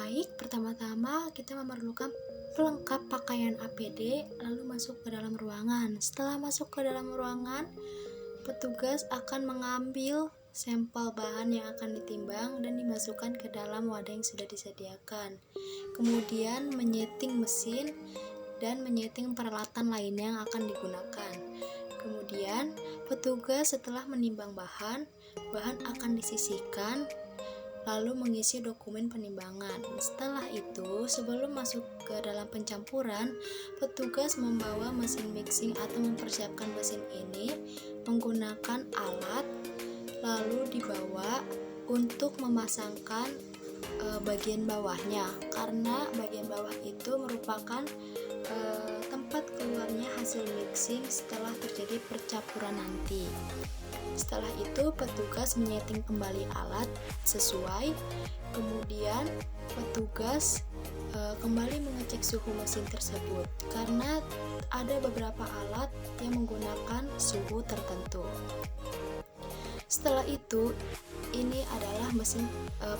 Baik, pertama-tama kita memerlukan pelengkap pakaian APD lalu masuk ke dalam ruangan. Setelah masuk ke dalam ruangan, petugas akan mengambil sampel bahan yang akan ditimbang dan dimasukkan ke dalam wadah yang sudah disediakan. Kemudian menyeting mesin dan menyeting peralatan lainnya yang akan digunakan. Kemudian petugas setelah menimbang bahan akan disisihkan lalu mengisi dokumen penimbangan. Setelah itu, sebelum masuk ke dalam pencampuran, petugas membawa mesin mixing atau mempersiapkan mesin ini menggunakan alat, lalu dibawa untuk memasangkan bagian bawahnya, karena bagian bawah itu merupakan tempat keluarnya hasil mixing setelah terjadi percampuran nanti. Setelah itu petugas menyeting kembali alat sesuai, kemudian petugas kembali mengecek suhu mesin tersebut karena ada beberapa alat yang menggunakan suhu tertentu. Setelah itu, ini adalah mesin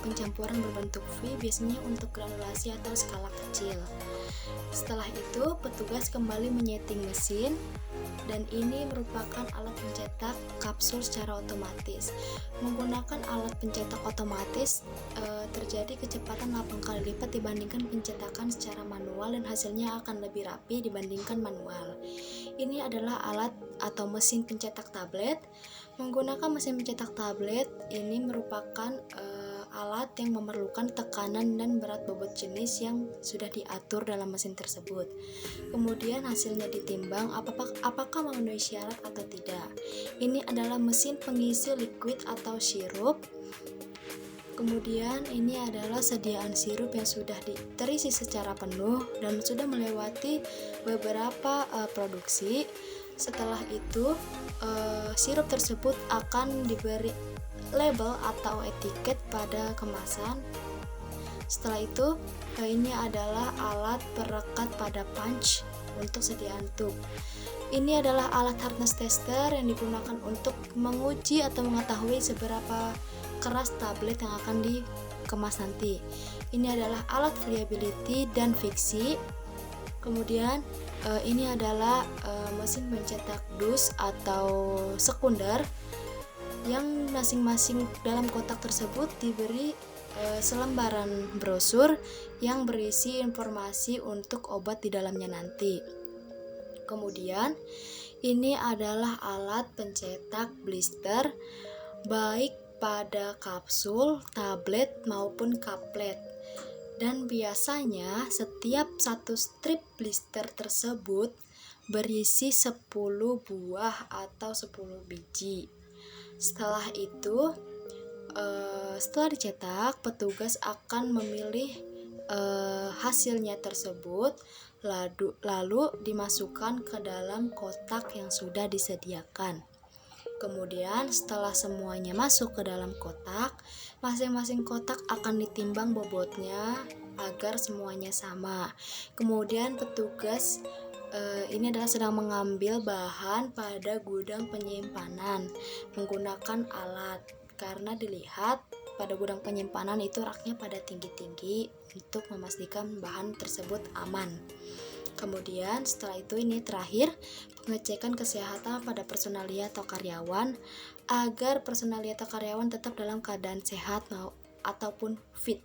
pencampuran berbentuk V, biasanya untuk granulasi atau skala kecil. Setelah itu, petugas kembali menyeting mesin, dan ini merupakan alat pencetak kapsul secara otomatis. Menggunakan alat pencetak otomatis terjadi kecepatan 8 kali lipat dibandingkan pencetakan secara manual dan hasilnya akan lebih rapi dibandingkan manual. Ini adalah alat atau mesin pencetak tablet. Menggunakan mesin pencetak tablet ini merupakan alat yang memerlukan tekanan dan berat bobot jenis yang sudah diatur dalam mesin tersebut. Kemudian hasilnya ditimbang apakah memenuhi syarat atau tidak. Ini adalah mesin pengisi liquid atau sirup. Kemudian ini adalah sediaan sirup yang sudah terisi secara penuh dan sudah melewati beberapa produksi. Setelah itu sirup tersebut akan diberi label atau etiket pada kemasan. Setelah itu ini adalah alat perekat pada punch untuk sediaan tube. Ini adalah alat hardness tester yang digunakan untuk menguji atau mengetahui seberapa keras tablet yang akan dikemas nanti. Ini adalah alat variability dan fiksi. Kemudian ini adalah mesin pencetak dus atau sekunder yang masing-masing dalam kotak tersebut diberi selembaran brosur yang berisi informasi untuk obat di dalamnya nanti. Kemudian ini adalah alat pencetak blister baik pada kapsul, tablet maupun kaplet. Dan biasanya setiap satu strip blister tersebut berisi 10 buah atau 10 biji. Setelah itu, setelah dicetak, petugas akan memilih hasilnya tersebut, lalu dimasukkan ke dalam kotak yang sudah disediakan. Kemudian setelah semuanya masuk ke dalam kotak, masing-masing kotak akan ditimbang bobotnya agar semuanya sama. Kemudian petugas ini adalah sedang mengambil bahan pada gudang penyimpanan menggunakan alat, karena dilihat pada gudang penyimpanan itu raknya pada tinggi-tinggi untuk memastikan bahan tersebut aman. Kemudian setelah itu ini terakhir pengecekan kesehatan pada personalia atau karyawan agar personalia atau karyawan tetap dalam keadaan sehat ataupun fit.